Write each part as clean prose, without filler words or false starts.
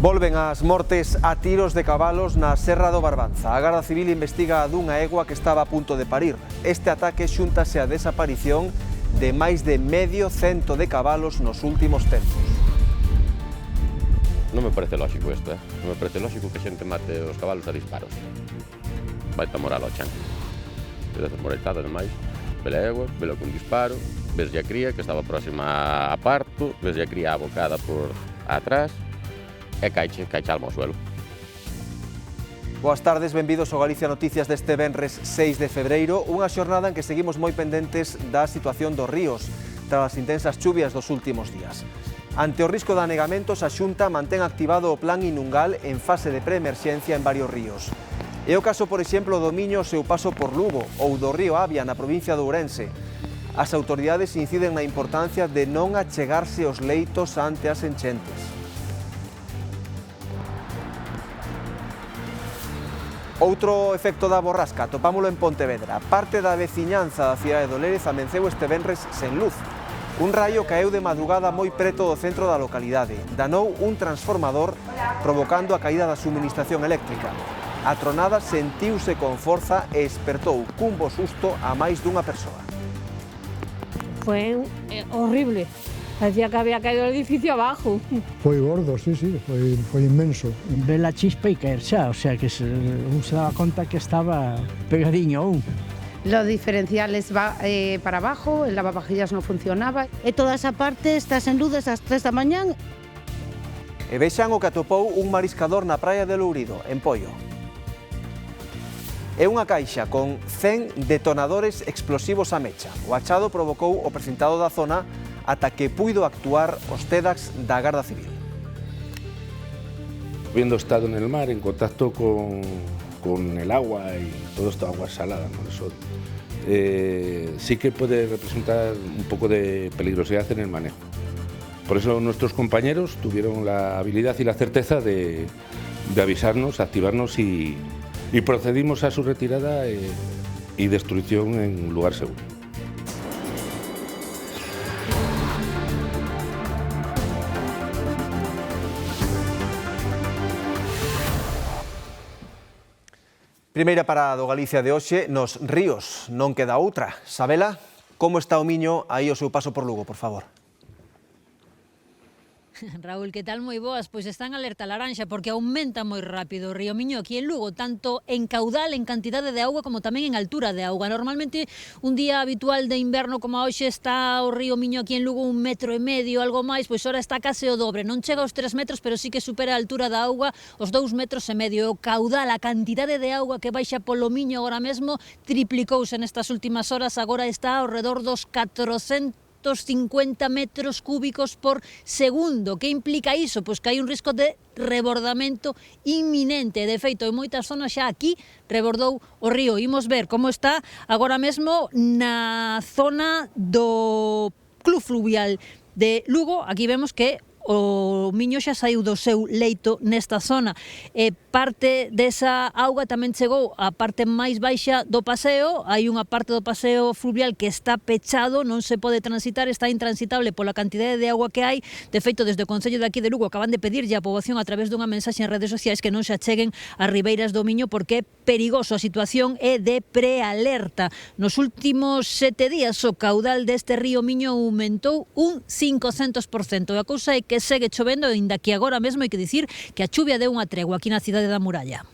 Volven as mortes a tiros de cabalos na Serra do Barbanza. A Garda Civil investiga a dunha egua que estaba a punto de parir. Este ataque xúntase á desaparición de máis de medio cento de cabalos nos últimos tempos. Non me parece lógico isto, Non me parece lógico que xente mate os cabalos a disparos. Vai ta moral ao chan. Desde desmoreitada, ademais, vela egua, vela con disparo, ves a cría que estaba próxima a parto, ves a cría abocada por atrás, e caiche alma ao suelo. Boas tardes, benvidos ao Galicia Noticias deste venres 6 de febreiro, unha xornada en que seguimos moi pendentes da situación dos ríos tras as intensas chuvias dos últimos días. Ante o risco de anegamentos, a Xunta mantén activado o plan Inungal en fase de preemerxencia en varios ríos. É o caso, por exemplo, do Miño ao seu paso por Lugo ou do río Avia na provincia de Ourense. As autoridades inciden na importancia de non achegarse aos leitos ante as enchentes. Outro efecto da borrasca, topámolo en Pontevedra. Parte da veciñanza da cidade do Lérez amenceu este venres sen luz. Un raio caeu de madrugada moi preto do centro da localidade. Danou un transformador, provocando a caída da suministración eléctrica. A tronada sentiuse con forza e espertou cun bo susto a máis dunha persoa. Fue horrible. Parecía que había caído el edificio abajo. Foi gordo, sí, foi inmenso. Ve la chispa y caer xa, o sea que un se daba conta que estaba pegadiño aún. Los diferenciales para abajo, el lavavajillas no funcionaba. E toda esa parte está sen luz desde as 3 da mañán. E vexan o que atopou un mariscador na praia de Lourido, en Poio. É unha caixa con 100 detonadores explosivos a mecha. O achado provocou o precintado da zona ata que puido actuar os TEDx da Garda Civil. Habiendo estado en el mar, en contacto con el agua y todo esto, agua salada, ¿no? Eso, sí que puede representar un poco de peligrosidad en el manejo. Por eso nuestros compañeros tuvieron la habilidad y la certeza de avisarnos, activarnos y procedimos a su retirada y destrucción en un lugar seguro. Primeira parada do Galicia de hoxe, nos ríos, non queda outra. Sabela, como está o Miño aí ao seu paso por Lugo, por favor? Raúl, que tal? Moi boas, pois están en alerta laranxa porque aumenta moi rápido o río Miño aquí en Lugo, tanto en caudal, en cantidade de auga, como tamén en altura de auga. Normalmente, un día habitual de inverno como hoxe está o río Miño aquí en Lugo 1,5 metros, algo máis, pois ora está case o dobre. Non chega aos 3 metros, pero sí que supera a altura da auga os 2,5 metros. O caudal, a cantidade de auga que baixa polo Miño agora mesmo, triplicouse nestas últimas horas, agora está ao redor dos 450 metros cúbicos por segundo. Que implica iso? Pois que hai un risco de rebordamento inminente. De feito, en moitas zonas xa aquí rebordou o río. Imos ver como está agora mesmo na zona do Club Fluvial de Lugo. Aquí vemos que o Miño xa saiu do seu leito nesta zona. Parte desa auga tamén chegou á parte máis baixa do paseo. Hai unha parte do paseo fluvial que está pechado, non se pode transitar, está intransitable pola cantidade de auga que hai. De feito, desde o Concello de aquí de Lugo acaban de pedirlle á poboación a través dunha mensaxe en redes sociais que non se acheguen ás ribeiras do Miño porque é perigoso. A situación é de prealerta. Nos últimos 7 días o caudal deste río Miño aumentou un 500%. A cousa é que segue chovendo, ainda que agora mesmo hai que dicir que a chuvia deu unha tregua aquí na cidade da Muralla.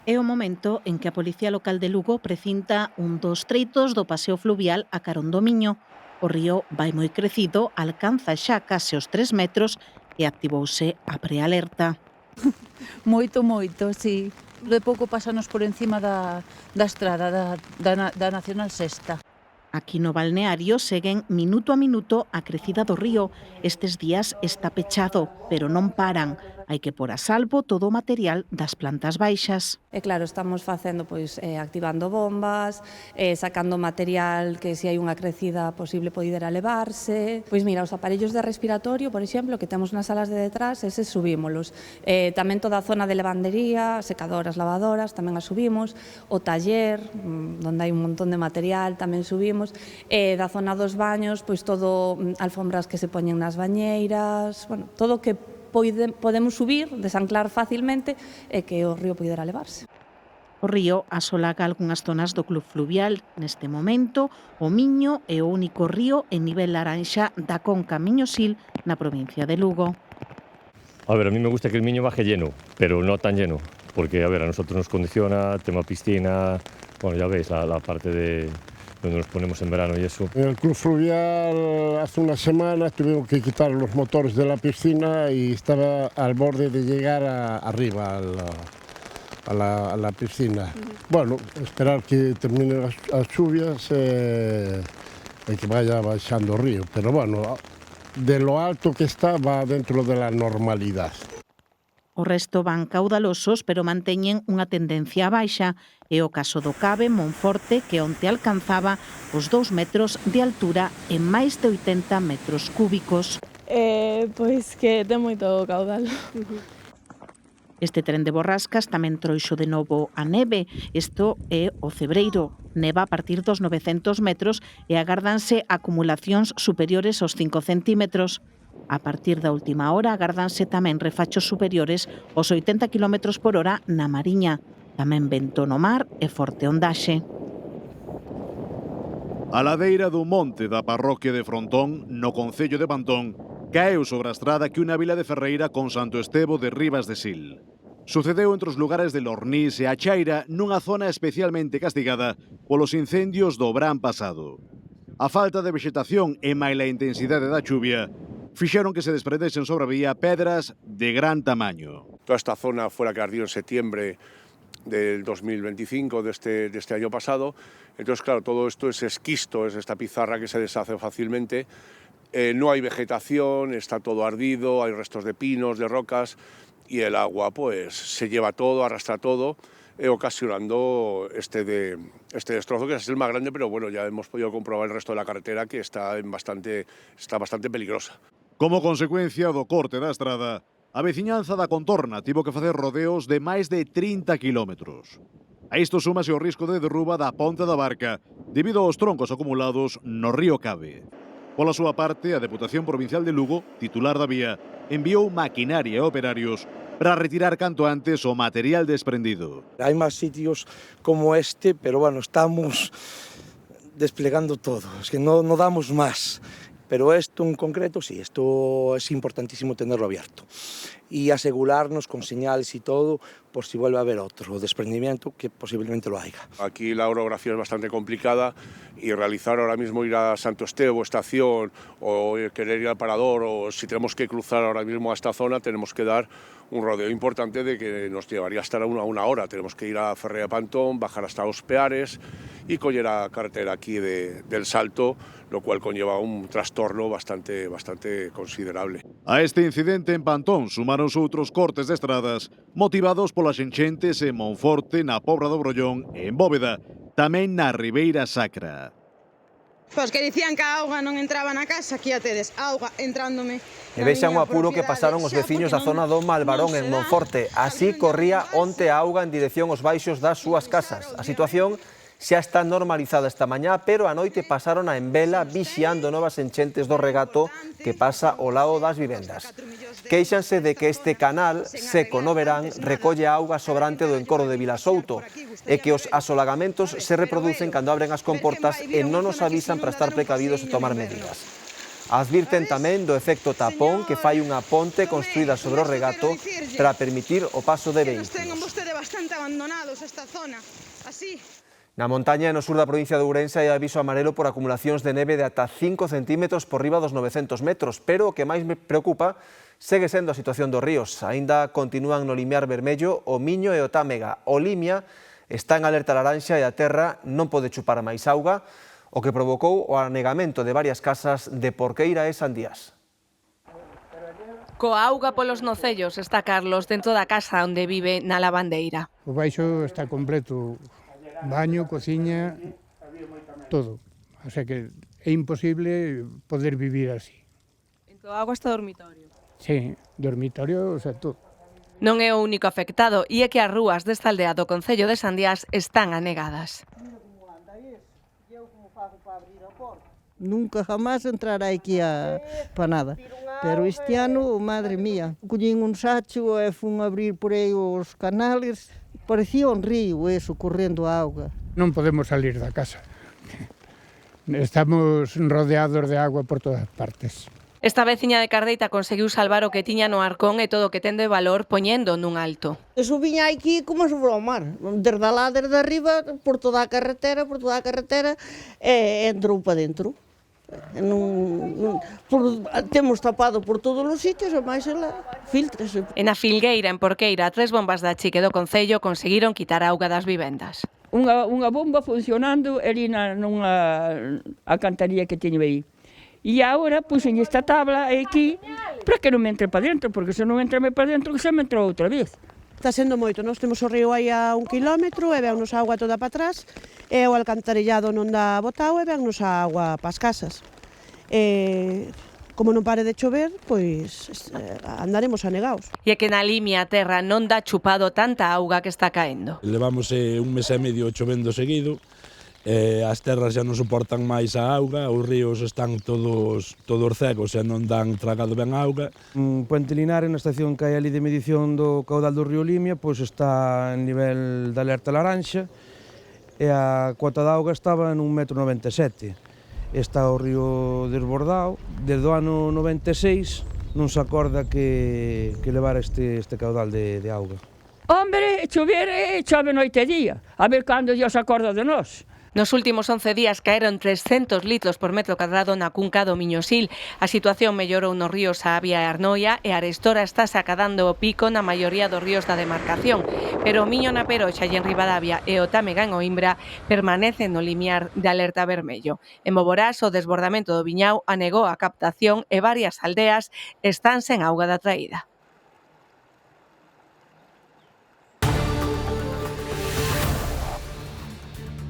É o momento en que a Policía Local de Lugo precinta un dos treitos do paseo fluvial a carón do Miño. O río vai moi crecido, alcanza xa case os 3 metros e activouse a prealerta. Moito, sí. De pouco pasanos por encima da estrada da Nacional Sexta. Aquí no balneario seguen minuto a minuto a crecida do río. Estes días está pechado, pero non paran. Hai que pôr a salvo todo o material das plantas baixas. E claro, estamos facendo, activando bombas, sacando material que se hai unha crecida posible poidera levarse. Pois mira, os aparellos de respiratorio, por exemplo, que temos nas salas de detrás, eses subímolos. Tamén toda a zona de lavandería, secadoras, lavadoras, tamén as subimos. O taller, onde hai un montón de material, tamén subimos. Da zona dos baños, pois todo alfombras que se poñen nas bañeiras, bueno, todo que podemos subir, desanclar facilmente e que o río poidera levarse. O río asolaga algunhas zonas do club fluvial. Neste momento, o Miño é o único río en nivel laranxa da conca Miño-Sil na provincia de Lugo. A ver, a mí me gusta que el Miño baje lleno, pero no tan lleno, porque a ver, a nosotros nos condiciona, tema piscina, bueno, ya veis la parte de donde nos ponemos en verano y eso. En el club fluvial hace una semana tuvimos que quitar los motores de la piscina y estaba al borde de llegar arriba a la piscina. Bueno, esperar que terminen las lluvias y que vaya bajando el río, pero bueno, de lo alto que está va dentro de la normalidad. O resto van caudalosos, pero manteñen unha tendencia a baixa. É o caso do Cabe, Monforte, que onte alcanzaba os 2 metros de altura en máis de 80 metros cúbicos. Pois que ten moito caudal. Este tren de borrascas tamén trouxo de novo a neve. Isto é o Cebreiro. Neva a partir dos 900 metros e agárdanse acumulacións superiores aos 5 centímetros. A partir da última hora agárdanse tamén refachos superiores aos 80 km por hora na Mariña. Tamén vento no mar e forte ondaxe. A ladeira do monte da parroquia de Frontón, no concello de Pantón, caeu sobre a estrada que una vila de Ferreira con Santo Estevo de Ribas de Sil. Sucedeu entre os lugares de Lornís e a Chaira nunha zona especialmente castigada polos incendios do verán pasado. A falta de vegetación e máis a intensidade da chuvia fixeron que se desprendesen sobre a vía pedras de gran tamaño. Toda esta zona fue la que ardió en septiembre del 2025, de este año pasado. Entonces, claro, todo esto es esquisto, es esta pizarra que se deshace fácilmente. No hay vegetación, está todo ardido, hay restos de pinos, de rocas, y el agua pues se lleva todo, arrastra todo, ocasionando este destrozo, que es el más grande, pero bueno, ya hemos podido comprobar el resto de la carretera que está bastante peligrosa. Como consecuencia do corte da estrada, a veciñanza da contorna tivo que facer rodeos de máis de 30 kilómetros. A isto súmase o risco de derruba da Ponte da Barca debido aos troncos acumulados no río Cabe. Pola súa parte, a Deputación Provincial de Lugo, titular da vía, enviou maquinaria e operarios para retirar canto antes o material desprendido. Hai máis sitios como este, pero bueno, estamos desplegando todo, es que no damos más. Pero esto en concreto, sí, esto es importantísimo tenerlo abierto y asegurarnos con señales y todo por si vuelve a haber otro desprendimiento, que posiblemente lo haya. Aquí la orografía es bastante complicada y realizar ahora mismo ir a Santo Estevo, estación, o querer ir al Parador, o si tenemos que cruzar ahora mismo a esta zona, tenemos que dar un rodeo importante de que nos llevaría hasta una hora. Tenemos que ir a Ferreira Pantón, bajar hasta Os Peares y coller a carretera aquí del Salto, lo cual conlleva un trastorno bastante considerable. A este incidente en Pantón sumaronse outros cortes de estradas motivados polas enchentes en Monforte, na Pobra do Brollón e en Bóveda, tamén na Ribeira Sacra. Pois que dicían que a auga non entraba na casa, aquí a tedes, auga entrándome. E vexan o apuro que pasaron os veciños da zona do Malvarón en Monforte. Así corría onte a auga en dirección aos baixos das súas casas. A situación xa está normalizada esta mañá, pero a noite pasaron a en vela vixiando novas enchentes do regato que pasa ao lado das vivendas. Queixanse de que este canal, seco no verán, recolle a auga sobrante do encoro de Vilasouto e que os asolagamentos se reproducen cando abren as comportas e non nos avisan para estar precavidos e tomar medidas. Advirten tamén do efecto tapón que fai unha ponte construída sobre o regato para permitir o paso de vehículos. Na montaña e no sur da provincia de Ourense hai aviso amarelo por acumulacións de neve de ata 5 centímetros por riba dos 900 metros, pero o que máis me preocupa segue sendo a situación dos ríos. Aínda continúan no limiar vermello o Miño e o Támega. O Limia está en alerta laranxa e a terra non pode chupar máis auga, o que provocou o anegamento de varias casas de Porqueira e Sandías. Coa auga polos nocellos está Carlos dentro da casa onde vive na Lavandeira. O baixo está completo, baño, cociña, todo. O sea que é imposible poder vivir así. Entón a auga está dormitorio. Sí, dormitorio, o sea, todo. Non é o único afectado e é que as rúas desta aldea do concello de Sandiás están anegadas. Nunca jamás entrará aquí para nada. Pero este ano, madre mía, collín un sacho e fun abrir por aí os canales, parecía un río eso, correndo a auga. Non podemos salir da casa. Estamos rodeados de agua por todas partes. Esta veciña de Cardeita conseguiu salvar o que tiña no arcón e todo o que ten de valor poñendo nun alto. Eso viña aquí como se foi ao mar, desde lá, desde arriba, por toda a carretera, e entrou para dentro. Temos tapado por todos os sitios e máis ela filtrase. E na Filgueira, en Porqueira, 3 bombas da Chique do Concello conseguiron quitar a auga das vivendas. Unha bomba funcionando ali nunha alcantaría que teño aí. E agora puxen esta tabla aquí para que non me entre para dentro, porque se non entrame para dentro, que se me entrou outra vez. Está sendo moito, nós temos o río aí a 1 kilómetro e vennos a auga toda para atrás e o alcantarillado non dá botao e vennos a auga para as casas. Como non pare de chover, pois andaremos anegados. E é que na Limia a terra non dá chupado tanta auga que está caendo. Levamos 1 mes e medio chovendo seguido, as terras xa non soportan máis a auga, os ríos están todos cegos e non dan tragado ben a auga. Puente Linares, na estación que hai ali de medición do caudal do río Limia, pois está en nivel de alerta laranxa e a cota de auga estaba en 1,97 m. Está o río desbordado, desde o ano 96 non se acorda que levara este caudal de auga. Hombre, chover, chove noite e día, a ver cando Dios acorda de nós. Nos últimos 11 días caeron 300 litros por metro cadrado na cunca do Miñosil. A situación mellorou nos ríos Avia e Arnoia e Arestora está sacadando o pico na maioría dos ríos da demarcación. Pero o Miño na Peroxa e en Ribadavia e o Támega en Oimbra permanecen no limiar de alerta vermello. En Moborás, o desbordamento do Viñao anegou a captación e varias aldeas están sen auga da traída.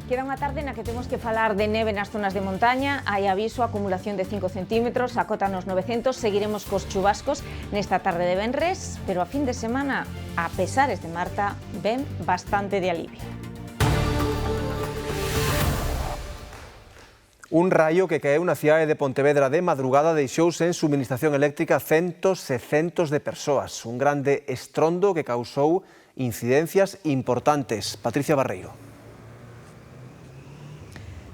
Queda unha tarde na que temos que falar de neve nas zonas de montaña. Hai aviso, acumulación de 5 centímetros, a cota nos 900. Seguiremos cos chubascos nesta tarde de venres, pero a fin de semana, a pesares de Marta, ven bastante de alivio. Un raio que caeu na cidade de Pontevedra de madrugada deixou sen suministración eléctrica centos e centos de persoas. Un grande estrondo que causou incidencias importantes. Patricia Barreiro.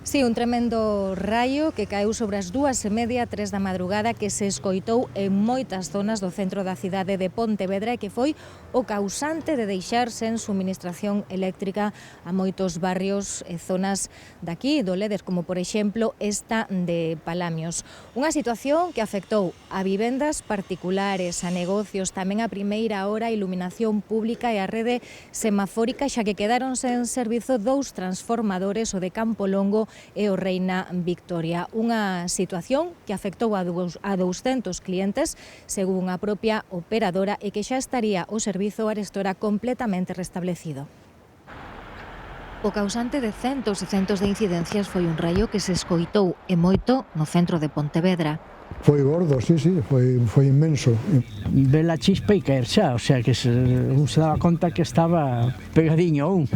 Sí, un tremendo raio que caeu sobre as 2:30, 3 da madrugada, que se escoitou en moitas zonas do centro da cidade de Pontevedra e que foi o causante de deixar sen suministración eléctrica a moitos barrios e zonas daqui, do Leder, como por exemplo esta de Palamios. Unha situación que afectou a vivendas particulares, a negocios, tamén a primeira hora, a iluminación pública e a rede semafórica, xa que quedaron sen servizo 2 transformadores, o de Campo Longo e o Reina Victoria. Unha situación que afectou a 200 clientes, según a propia operadora, e que xa estaría o servizo Arestora completamente restablecido. O causante de centos e centos de incidencias foi un raio que se escoitou e moito no centro de Pontevedra. Foi gordo, sí, foi inmenso. Ve la chispa e caer xa, o sea que un se daba conta que estaba pegadiño a un.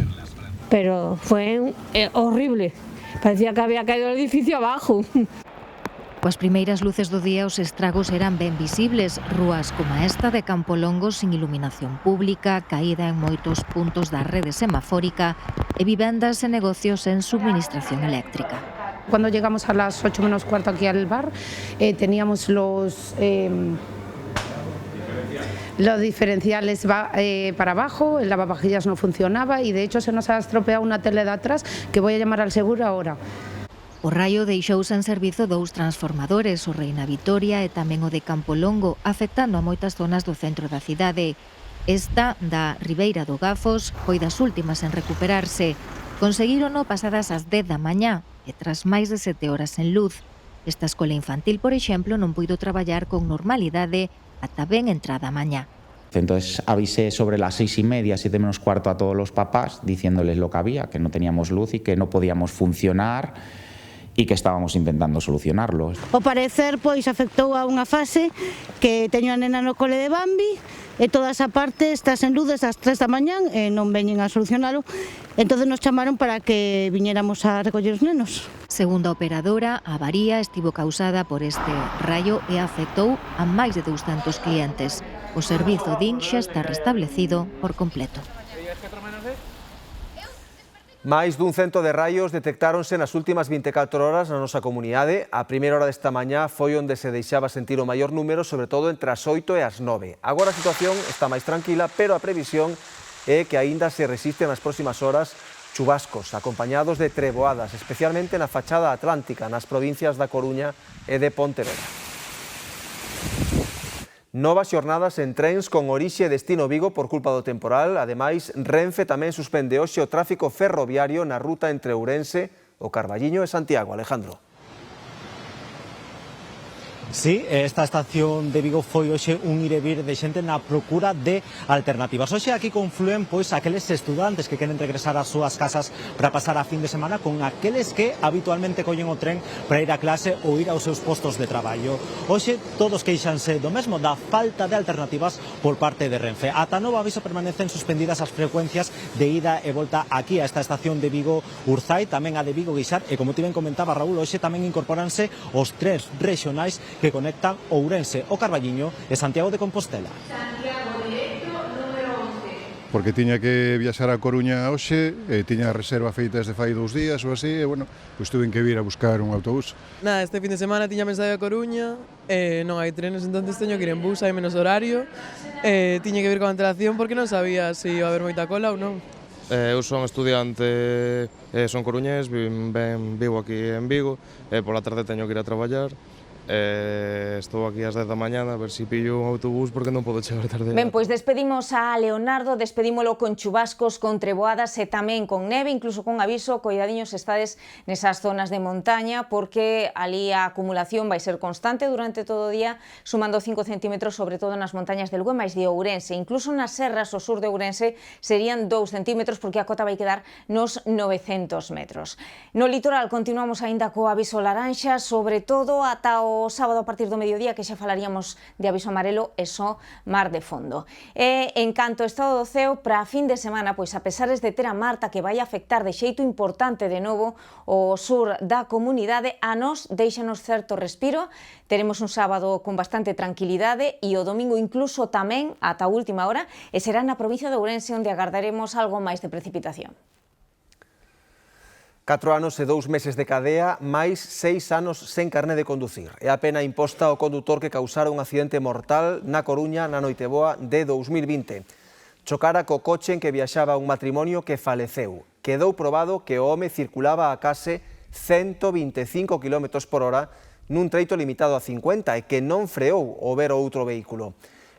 Pero fue horrible. Parecía que había caído el edificio abajo. Coas primeiras luces do día os estragos eran ben visibles. Rúas como esta de Campo Longo sin iluminación pública, caída en moitos puntos da rede semafórica e vivendas e negocios en suministración eléctrica. Cuando llegamos a las 8 menos cuarto aquí al bar, teníamos los diferenciales para abajo, el lavavajillas no funcionaba y de hecho se nos ha estropeado una tele de atrás que voy a llamar al seguro ahora. O raio deixou sen servizo 2 transformadores, o Reina Victoria e tamén o de Campo Longo, afectando a moitas zonas do centro da cidade. Esta, da Ribeira do Gafos, foi das últimas en recuperarse. Conseguírono pasadas as 10 da mañá e tras máis de 7 horas en luz. Esta escola infantil, por exemplo, non puido traballar con normalidade ata ben entrada a mañá. Entonces avisé sobre las 6:30, 7 menos cuarto a todos los papás, diciéndoles lo que había, que no teníamos luz y que no podíamos funcionar e que estábamos intentando solucionarlo. O parecer, pois, afectou a unha fase que teño a nena no cole de Bambi e toda esa parte está sen luz desde as 3 da mañán e non veñen a solucionalo. Entón nos chamaron para que viñéramos a recoller os nenos. Segundo a operadora, a avaría estivo causada por este raio e afectou a máis de 200 clientes. O servizo DIN xa está restablecido por completo. Máis dun cento de raios detectáronse nas últimas 24 horas na nosa comunidade. A primeira hora desta mañá foi onde se deixaba sentir o maior número, sobre todo entre as 8 e as 9. Agora a situación está máis tranquila, pero a previsión é que aínda se resisten nas próximas horas chubascos, acompañados de treboadas, especialmente na fachada atlántica, nas provincias da Coruña e de Pontevedra. Novas xornadas en trens con orixe e destino Vigo por culpa do temporal. Ademais, Renfe tamén suspende hoxe o tráfico ferroviario na ruta entre Ourense, o Carballiño e Santiago. Alejandro. Sí, esta estación de Vigo foi hoxe un ir e vir de xente na procura de alternativas. Hoxe aquí confluen pois aqueles estudantes que queren regresar ás súas casas para pasar a fin de semana con aqueles que habitualmente collen o tren para ir a clase ou ir aos seus postos de traballo. Hoxe todos queixanse do mesmo, da falta de alternativas por parte de Renfe. Ata novo aviso permanecen suspendidas as frecuencias de ida e volta aquí a esta estación de Vigo Urzai, tamén a de Vigo Guixar, e como tiven comentaba Raúl, hoxe tamén incorporanse os trens rexionais que conectan Ourense, o Carballiño e Santiago de Compostela. Porque tiña que viaxar a Coruña hoxe, tiña a reserva feita desde fai 2 días ou así, e bueno, pois tuve que vir a buscar un autobús. Nada, este fin de semana tiña pensado a Coruña, non hai trenes, entonces teño que ir en bus, hai menos horario, tiña que vir con antelación porque non sabía se iba a haber moita cola ou non. Eu son estudiante, son coruñés, vivo aquí en Vigo, pola tarde teño que ir a traballar. Estou aquí ás 10 da mañana a ver se pillo un autobús porque non podo chegar tarde. Ben, pois despedimos a Leonardo, despedímolo con chubascos, con treboadas e tamén con neve, incluso con aviso, coidadiños estades nesas zonas de montaña porque ali a acumulación vai ser constante durante todo o día, sumando 5 centímetros, sobre todo nas montañas de Lugo e máis de Ourense. Incluso nas serras ao sur de Ourense serían 2 centímetros porque a cota vai quedar nos 900 metros. No litoral continuamos aínda co aviso laranxa, sobre todo ata o sábado a partir do mediodía, que xa falaríamos de aviso amarelo e só mar de fondo. E en canto ao estado do ceo, para a fin de semana, pois a pesares de ter a Marta que vai afectar de xeito importante de novo o sur da comunidade, a nos deixanos certo respiro. Teremos un sábado con bastante tranquilidade e o domingo incluso tamén ata a última hora, e será na provincia de Ourense onde agardaremos algo máis de precipitación. 4 anos e 2 meses de cadea, máis 6 anos sen carné de conducir. É a pena imposta ao condutor que causara un accidente mortal na Coruña na Noiteboa de 2020. Chocara co coche en que viaxaba un matrimonio que faleceu. Quedou probado que o home circulaba a case 125 km por hora nun treito limitado a 50 e que non freou ao ver o outro vehículo.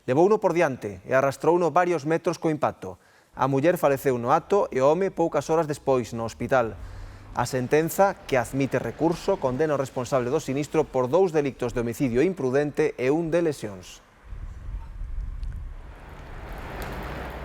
Levouno por diante e arrastrouno varios metros co impacto. A muller faleceu no acto e o home poucas horas despois no hospital. A sentenza, que admite recurso, condena o responsable do sinistro por 2 delictos de homicidio imprudente e 1 de lesións.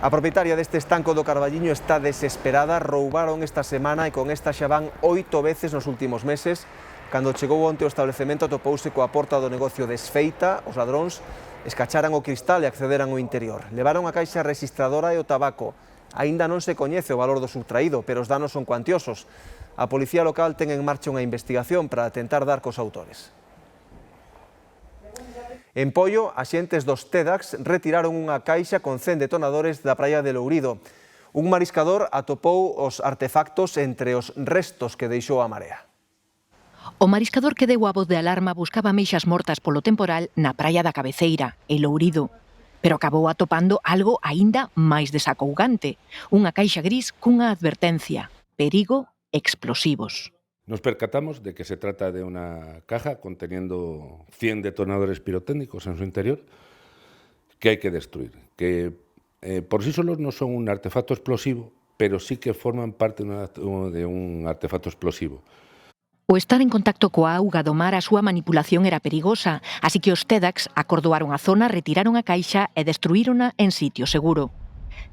A propietaria deste estanco do Carballiño está desesperada. Roubaron esta semana e con esta xa van 8 veces nos últimos meses. Cando chegou onte o establecemento atopouse coa porta do negocio desfeita. Os ladróns escacharan o cristal e accederan ao interior. Levaron a caixa registradora e o tabaco. Aínda non se coñece o valor do subtraído, pero os danos son cuantiosos. A Policía Local ten en marcha unha investigación para tentar dar cos autores. En Poio, axentes dos TEDx retiraron unha caixa con 100 detonadores da praia de Lourido. Un mariscador atopou os artefactos entre os restos que deixou a marea. O mariscador que deu a voz de alarma buscaba meixas mortas polo temporal na praia da Cabeceira, en Lourido, pero acabou atopando algo aínda máis desacougante, unha caixa gris cunha advertencia: perigo explosivos. Nos percatamos de que se trata de una caja conteniendo 100 detonadores pirotécnicos en su interior que hay que destruir, que por sí solos no son un artefacto explosivo, pero sí que forman parte de un artefacto explosivo. O estar en contacto coa auga do mar, a súa manipulación era perigosa, así que os TEDx acordoaron a zona, retiraron a caixa e destruírona en sitio seguro.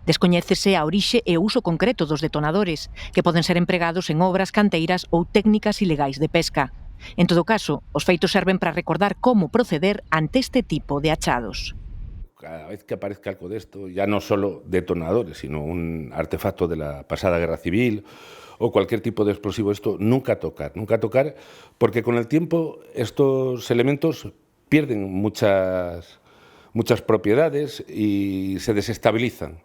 Descoñécese a orixe e o uso concreto dos detonadores, que poden ser empregados en obras canteiras ou técnicas ilegais de pesca. En todo caso, os feitos serven para recordar como proceder ante este tipo de achados. Cada vez que aparezca algo de esto, ya no solo detonadores, sino un artefacto de la pasada guerra civil o cualquier tipo de explosivo, esto nunca tocar, porque con el tiempo estos elementos pierden muchas propiedades y se desestabilizan.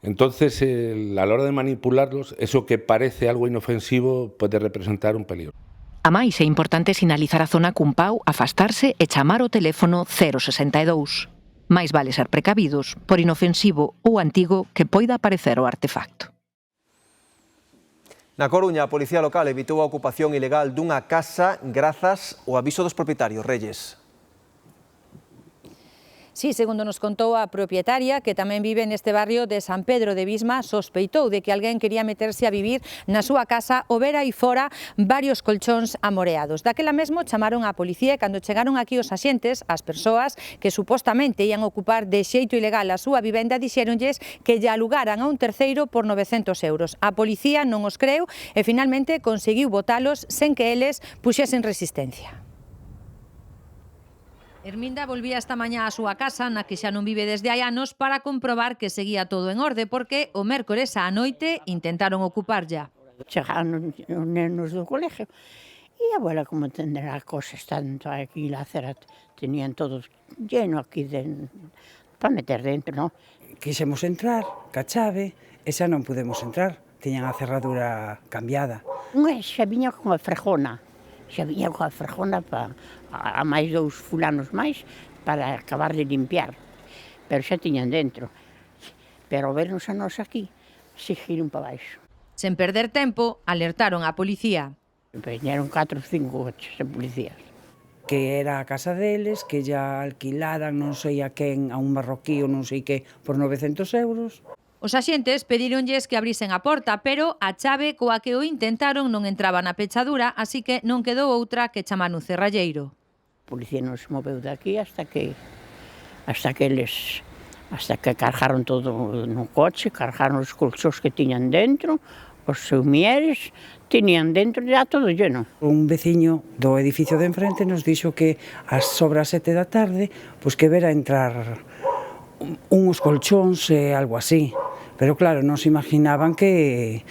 Entonces, a la hora de manipularlos, eso que parece algo inofensivo puede representar un peligro. A máis, é importante sinalizar a zona cun pau, afastarse e chamar o teléfono 062. Mais vale ser precavidos, por inofensivo ou antigo que poida aparecer o artefacto. Na Coruña, a Policía Local evitou a ocupación ilegal dunha casa grazas ao aviso dos propietarios. Reyes. Sí, segundo nos contou a propietaria, que tamén vive neste barrio de San Pedro de Visma, sospeitou de que alguén quería meterse a vivir na súa casa o ver aí fora varios colchóns amoreados. Daquela mesmo chamaron á policía e cando chegaron aquí os axentes, as persoas que supostamente ian ocupar de xeito ilegal a súa vivenda, dixéronlles que lle alugaran a un terceiro por 900 euros. A policía non os creu e finalmente conseguiu botalos sen que eles puxesen resistencia. Herminda volvía esta mañá á súa casa, na que xa non vive desde hai anos, para comprobar que seguía todo en orde, porque o mércores á noite intentaron ocupar ya. Chegaron os nenos do colegio e a abuela, como tendrá cosas tanto aquí la acera, tenían todos lleno aquí para meter dentro, non? Quixemos entrar, ca chave, e xa non pudemos entrar, tiñan a cerradura cambiada. Xa viña con a frejona a máis dous fulanos máis para acabar de limpiar, pero xa tiñan dentro. Pero vernos a nós aquí, seguiron para baixo. Sen perder tempo, alertaron á policía. Viñeron 4 ou 5 coches de policías. Que era a casa deles, que ya alquilaran non sei a quen, a un marroquí ou non sei que, por 900 euros. Os axentes pedíronlles que abrisen a porta, pero a chave coa que o intentaron non entraba na pechadura, así que non quedou outra que chamar un cerralleiro. A policía non se moveu daqui hasta que cargaron todo no coche, cargaron os colchóns que tiñan dentro, os soumieres, tiñan dentro ya todo lleno. Un veciño do edificio de enfrente nos dixo que sobre as 7 da tarde, pois que vera entrar uns colchóns e algo así. Pero claro, non se imaginaban que...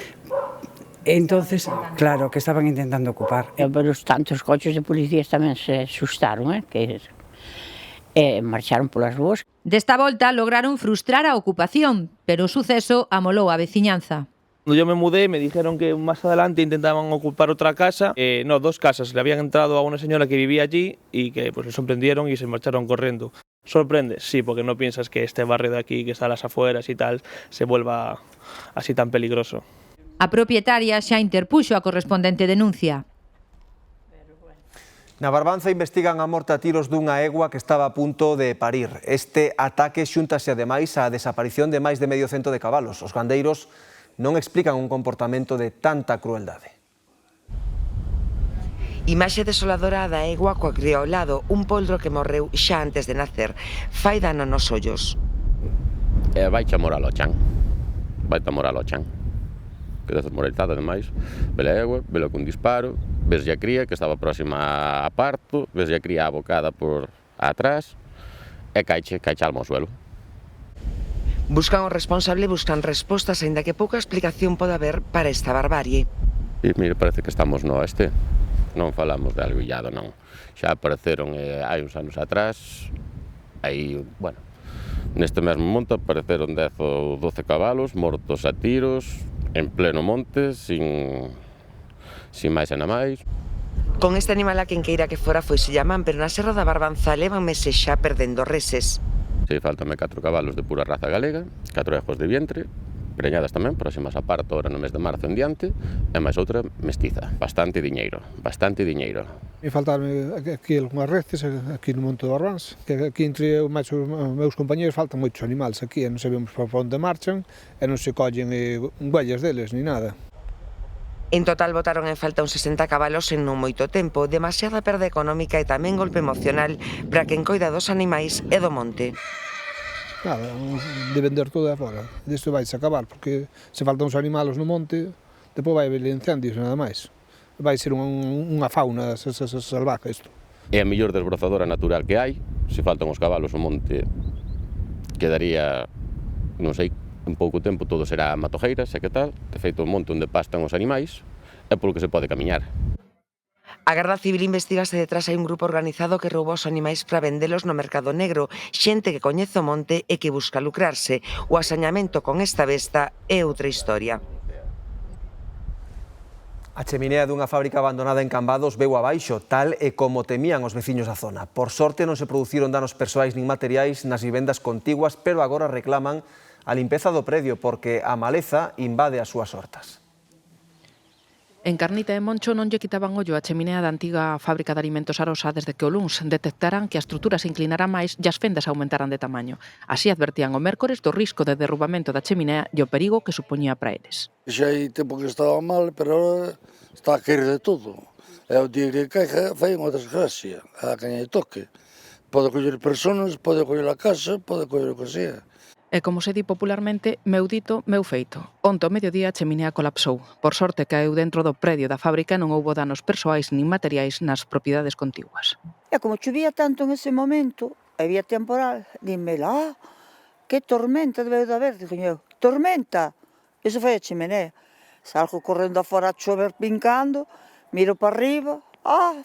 Entonces, claro, que estaban intentando ocupar. Pero os tantos coches de policías tamén se asustaron, que marcharon polas ruas. Desta volta lograron frustrar a ocupación, pero o suceso amolou a veciñanza. Cuando yo me mudé, me dijeron que más adelante intentaban ocupar otra casa. No, 2 casas. Le habían entrado a una señora que vivía allí y que pues les sorprendieron y se marcharon corriendo. ¿Sorprende? Sí, porque no piensas que este barrio de aquí, que está a las afueras y tal, se vuelva así tan peligroso. A propietaria xa interpuxo a correspondente denuncia. Na Barbanza investigan a morte a tiros dunha egua que estaba a punto de parir. Este ataque xúntase ademais á desaparición de máis de medio cento de cabalos. Os gandeiros non explican un comportamento de tanta crueldade. Imaxe desoladora da egua coa cría ao lado, un poldro que morreu xa antes de nacer. Fai dano nos ollos. Vai chamar ao chan. Que desmoralizada, ademais, vela a egua, vela con disparo, ves a cría que estaba próxima a parto, ves a cría abocada por atrás e caiche alma ao suelo. Buscan o responsable, buscan respostas, aínda que pouca explicación pode haber para esta barbarie. E mire, parece que estamos no oeste, non falamos de algo illado, non. Xa apareceron hai uns anos atrás, aí, bueno, neste mesmo monte apareceron 10 ou 12 cabalos mortos a tiros, en pleno monte, sin máis e na máis. Con este animal a quen queira que fora foi se llaman, pero na Serra da Barbanza levan meses xa perdendo reses. Sí, faltame 4 cabalos de pura raza galega, 4 ejos de vientre, preñadas tamén, próximas a parto ahora no mes de marzo en diante, e máis outra mestiza. Bastante diñeiro. E faltaron aquí algunhas reces, aquí no Monte do Barbanza, que aquí entre os meus compañeros faltan moitos animales aquí, e non sabemos para onde marchan, e non se collen huellas deles, ni nada. En total botaron en falta uns 60 cabalos en non moito tempo, demasiada perda económica e tamén golpe emocional para quen coida dos animais e do monte. Nada, de vender todo agora, disto vai se acabar, porque se faltan uns animalos no monte, depois vai haber incendios nada máis. Vai ser unha fauna salvaje isto. É a mellor desbrozadora natural que hai, se faltan os cabalos no monte, quedaría, non sei, en pouco tempo todo será matogueiras e que tal, de feito o monte onde pastan os animais é polo que se pode camiñar. A Garda Civil investiga se detrás hai un grupo organizado que roubou os animais para vendelos no mercado negro, xente que coñece o monte e que busca lucrarse. O asañamento con esta besta é outra historia. A cheminea dunha fábrica abandonada en Cambados veu abaixo, tal e como temían os veciños da zona. Por sorte non se produciron danos persoais nin materiais nas vivendas contiguas, pero agora reclaman a limpeza do predio porque a maleza invade as súas hortas. En Carnita e Moncho non lle quitaban ollo a cheminea da antiga fábrica de alimentos Arosa desde que o luns detectaran que a estrutura se inclinara máis e as fendas aumentaran de tamaño. Así advertían o mércores do risco de derrubamento da cheminea e o perigo que supoñía para eles. Xa hai tempo que estaba mal, pero agora está a caer de todo. E o día que caiga fai unha desgracia, a caña de toque. Pode coller personas, pode coller a casa, pode coller o que sea. E como se di popularmente, meu dito, meu feito. Onte ao mediodía a cheminea colapsou. Por sorte caeu dentro do predio da fábrica e non houbo danos persoais nin materiais nas propiedades contiguas. E como chovía tanto en ese momento, había temporal, dime que tormenta debeu de haber, dixo eu, tormenta? Iso foi a cheminea. Salgo correndo afora a chover pincando, miro para arriba,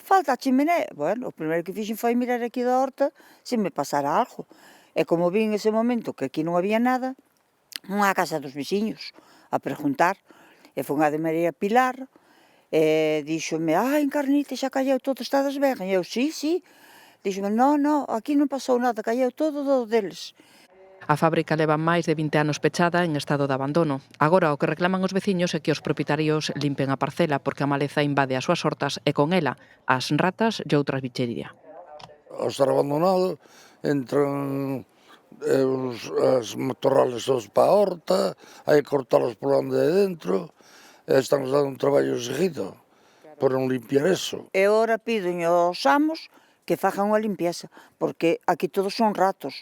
falta a cheminea. Bueno, o primeiro que fixen foi mirar aquí da horta se me pasara algo. E como vi en ese momento que aquí non había nada, unha casa dos veciños a preguntar, e foi unha de María Pilar, e díxome, en Carnita xa calleu todo, estades ben? E eu, sí. Díxome, non, aquí non pasou nada, calleu todo deles. A fábrica leva máis de 20 anos pechada en estado de abandono. Agora o que reclaman os veciños é que os propietarios limpen a parcela porque a maleza invade as súas hortas e con ela as ratas e outras bichería. Ao estar abandonado, entran as matorrales todos para a horta, hai que cortalos por onde de dentro, e estamos dando un traballo seguido por non limpiar eso. E ora piden aos amos que fagan unha limpieza, porque aquí todos son ratos,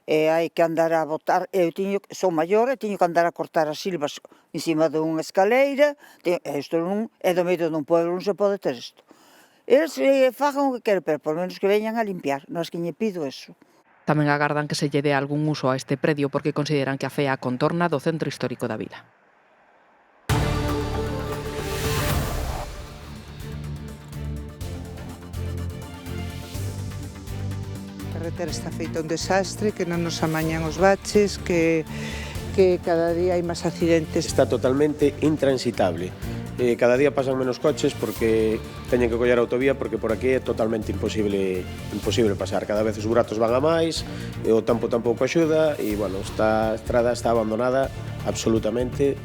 e hai que andar a botar, eu son maior e teño que andar a cortar as silvas en cima dunha escaleira, isto non é do medio dun pueblo, non se pode ter isto. Eles fagan o que queren, pero por menos que veñan a limpiar, non es que lle pido eso. Tamén agardan que se lle dé algún uso a este predio porque consideran que afea a contorna do centro histórico da vila. A carretera está feita un desastre, que non nos amañan os baches, que cada día hai máis accidentes. Está totalmente intransitable. Cada día pasan menos coches porque teñen que coller a autovía porque por aquí é totalmente imposible pasar. Cada vez os buratos van a máis, o tempo tampouco axuda e, bueno, esta estrada está abandonada absolutamente.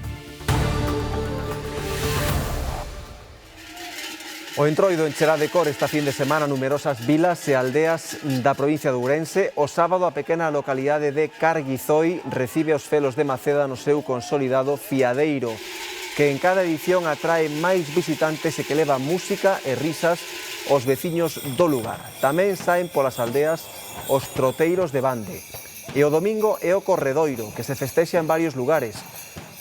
O Entroido encherá de cor esta fin de semana numerosas vilas e aldeas da provincia de Ourense. O sábado a pequena localidade de Carguizoi recibe os felos de Maceda no seu consolidado Fiadeiro, que en cada edición atrae máis visitantes e que leva música e risas aos veciños do lugar. Tamén saen polas aldeas os troteiros de Bande. E o domingo é o Corredoiro, que se festexa en varios lugares.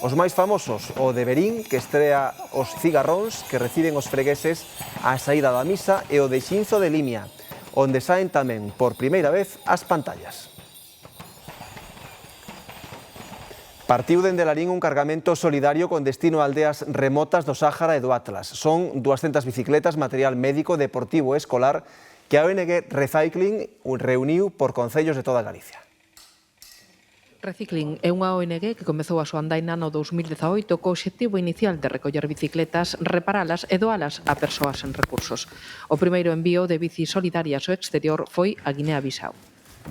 Os máis famosos, o de Verín, que estrea os cigarróns que reciben os fregueses á saída da misa, e o de Xinzo de Limia, onde saen tamén por primeira vez as pantallas. Partiu dende Larín un cargamento solidario con destino a aldeas remotas do Sáhara e do Atlas. Son 200 bicicletas, material médico, deportivo e escolar que a ONG Recycling reuniu por concellos de toda Galicia. Recycling é unha ONG que comezou a súa andaina no 2018 co obxectivo inicial de recoller bicicletas, reparalas e doalas a persoas sen recursos. O primeiro envío de bicis solidarias ao exterior foi a Guinea-Bissau.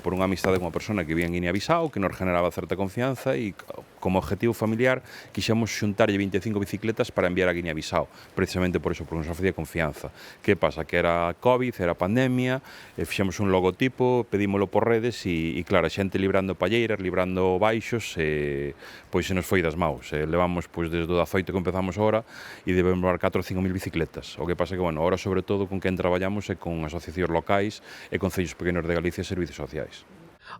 Por unha amistade con unha persona que vía en Guinea-Bissau que nos generaba certa confianza e Como objetivo familiar, quixemos xuntarlle 25 bicicletas para enviar a Guinea-Bissau, precisamente por eso, porque nos ofrecía confianza. Que pasa? Que era COVID, era pandemia, fixemos un logotipo, pedímolo por redes e claro, a xente librando palleiras, librando baixos, pois se nos foi das maus. Levamos desde o 18 que empezamos ahora e debemos levar 4 ou 5 mil bicicletas. O que pasa que, bueno, ahora sobre todo con quen traballamos é con asociacións locais e concellos pequenos de Galicia e servicios sociais.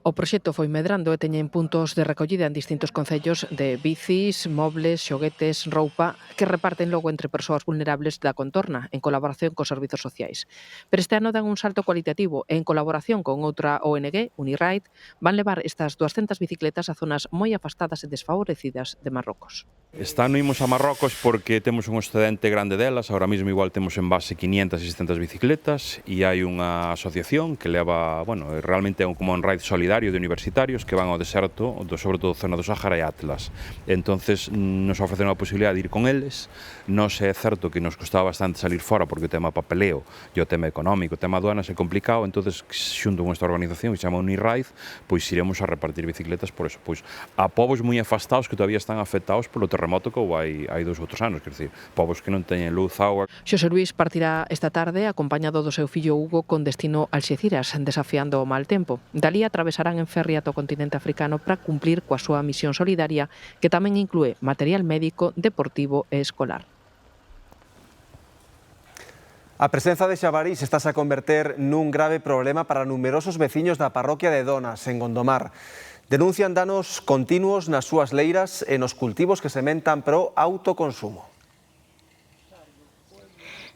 O proxecto foi medrando e teñen puntos de recollida en distintos concellos de bicis, mobles, xoguetes, roupa, que reparten logo entre persoas vulnerables da contorna, en colaboración cos servizos sociais. Pero este ano dan un salto cualitativo e en colaboración con outra ONG, Uniride, van levar estas 200 bicicletas a zonas moi afastadas e desfavorecidas de Marrocos. Este ano imos a Marrocos porque temos un excedente grande delas, ahora mesmo igual temos en base 500 e 600 bicicletas e hai unha asociación que leva, bueno, realmente é como un raid solidario de universitarios que van ao deserto, sobre todo zona do Sáhara e Atlas. Entonces nos ofrecen a posibilidade de ir con eles. Nos é certo que nos costaba bastante salir fora porque o tema papeleo e o tema económico, o tema aduanas é complicado, entonces xunto con esta organización que se chama Uniride, pois iremos a repartir bicicletas por eso, pois a povos moi afastados que todavía están afectados polo terremoto que houve hai 2 ou 3 anos, quer dizer, povos que non teñen luz, agua. Xosé Luís partirá esta tarde acompañado do seu fillo Hugo con destino a Alxeciras, desafiando o mal tempo. Dalí atravesarán en ferry ata o continente africano para cumplir coa súa misión solidaria, que tamén inclúe material médico, deportivo e escolar. A presenza de xabarís estás a converter nun grave problema para numerosos veciños da parroquia de Donas, en Gondomar. Denuncian danos continuos nas súas leiras e nos cultivos que sementan pro autoconsumo.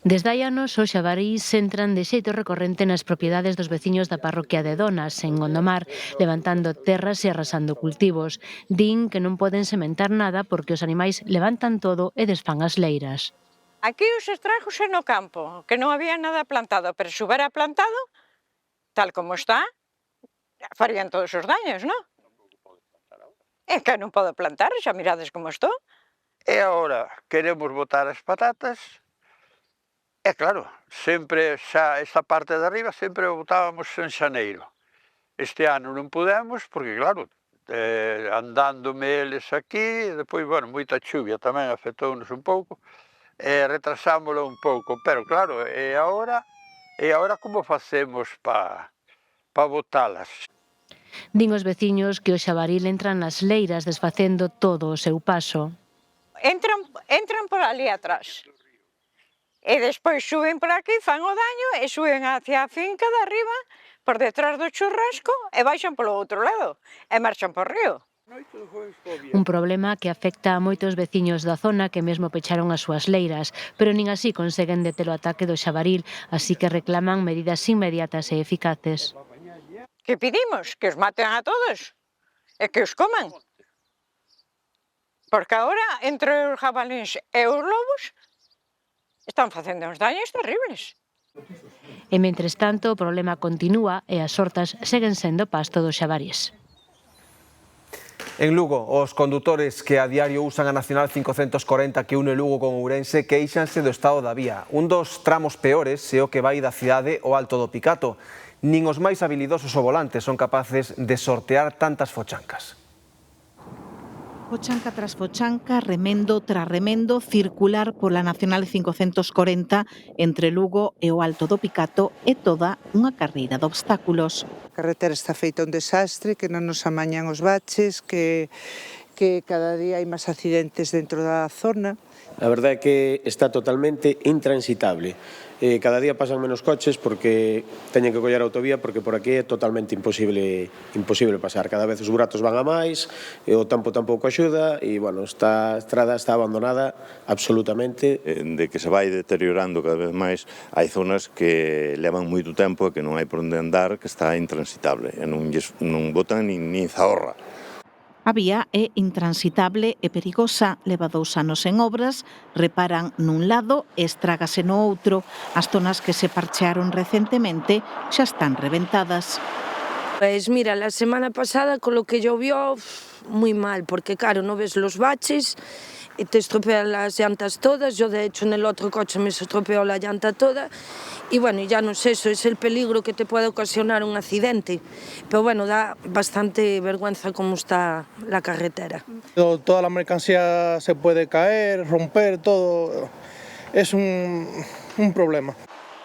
Desde hai anos, os xabarís entran de xeito recorrente nas propiedades dos veciños da parroquia de Donas, en Gondomar, levantando terras e arrasando cultivos. Din que non poden sementar nada porque os animais levantan todo e desfan as leiras. Aquí os estragos é no campo, que non había nada plantado, pero se hubera plantado, tal como está, farían todos os daños, non? É que non podo plantar, xa mirades como estou. E agora queremos botar as patatas, e claro, sempre xa esta parte de arriba sempre botábamos en xaneiro. Este ano non podemos, porque claro, andándome eles aquí, e depois, bueno, moita chuvia tamén afectounos un pouco, e retrasámoslo un pouco, pero claro, e agora como facemos para botalas? Din os veciños que o xabaril entran nas leiras desfacendo todo o seu paso. Entran por ali atrás. E despois suben por aquí, fan o daño e suben hacia a finca de arriba, por detrás do churrasco, e baixan polo outro lado, e marchan por río. Un problema que afecta a moitos veciños da zona que mesmo pecharon as súas leiras, pero nin así conseguen deter o ataque do xabaril, así que reclaman medidas inmediatas e eficaces. Que pedimos? Que os maten a todos e que os coman. Porque agora, entre os jabalíns e os lobos, están facendo uns daños terribles. E, mentres tanto, o problema continúa e as hortas seguen sendo pasto dos xabarís. En Lugo, os condutores que a diario usan a Nacional 540 que une Lugo con Ourense queixanse do estado da vía. Un dos tramos peores é o que vai da cidade ao Alto do Picato. Nin os máis habilidosos ao volante son capaces de sortear tantas fochancas. Fochanca tras fochanca, remendo tras remendo, circular pola Nacional 540 entre Lugo e o Alto do Picato é toda unha carreira de obstáculos. A carretera está feita un desastre, que non nos amañan os baches, que cada día hai máis accidentes dentro da zona. A verdade é que está totalmente intransitable. Cada día pasan menos coches porque teñen que coller a autovía porque por aquí é totalmente imposible pasar. Cada vez os buratos van a máis, o tempo tampouco axuda e, bueno, esta estrada está abandonada absolutamente. De que se vai deteriorando cada vez máis, hai zonas que levan moito tempo e que non hai por onde andar, que está intransitable e non botan nin zahorra. A vía é intransitable e perigosa, leva 2 anos en obras, reparan nun lado e estrágase no outro. As zonas que se parchearon recentemente xa están reventadas. Pues mira, la semana pasada con lo que llovió muy mal, porque claro, no ves los baches y te estropean las llantas todas. Yo de hecho en el otro coche me se estropeó la llanta toda y bueno, ya no es eso, es el peligro que te puede ocasionar un accidente. Pero bueno, da bastante vergüenza cómo está la carretera. Toda la mercancía se puede caer, romper, todo. Es un problema.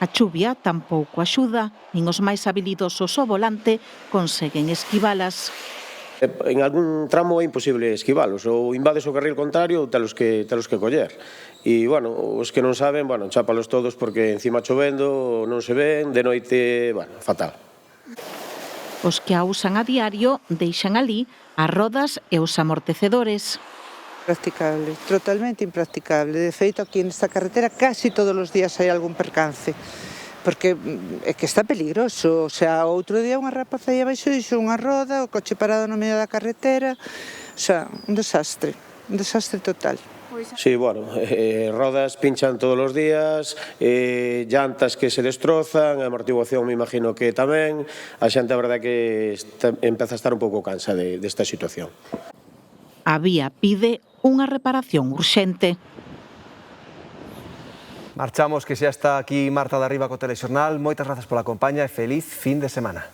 A chuvia tampouco axuda, nin os máis habilidosos ao volante conseguen esquivalas. En algún tramo é imposible esquivalos, ou invades o carril contrario ou telos que coller. E, bueno, os que non saben, bueno, chápalos todos porque encima chovendo non se ven, de noite, bueno, fatal. Os que a usan a diario deixan ali as rodas e os amortecedores. Impracticable, totalmente impracticable. De feito, aquí nesta carretera casi todos os días hai algún percance, porque é que está peligroso. O sea, outro día unha rapaza aí abaixo dixo unha roda, o coche parado no medio da carretera, o sea, un desastre total. Sí, bueno, rodas pinchan todos os días, llantas que se destrozan, a amortiguación me imagino que tamén, a xente a verdade que empeza a estar un pouco cansa desta situación. A vía pide unha reparación urxente. Marchamos, que xa está aquí Marta de Arriba co Telexornal. Moitas grazas pola compaña e feliz fin de semana.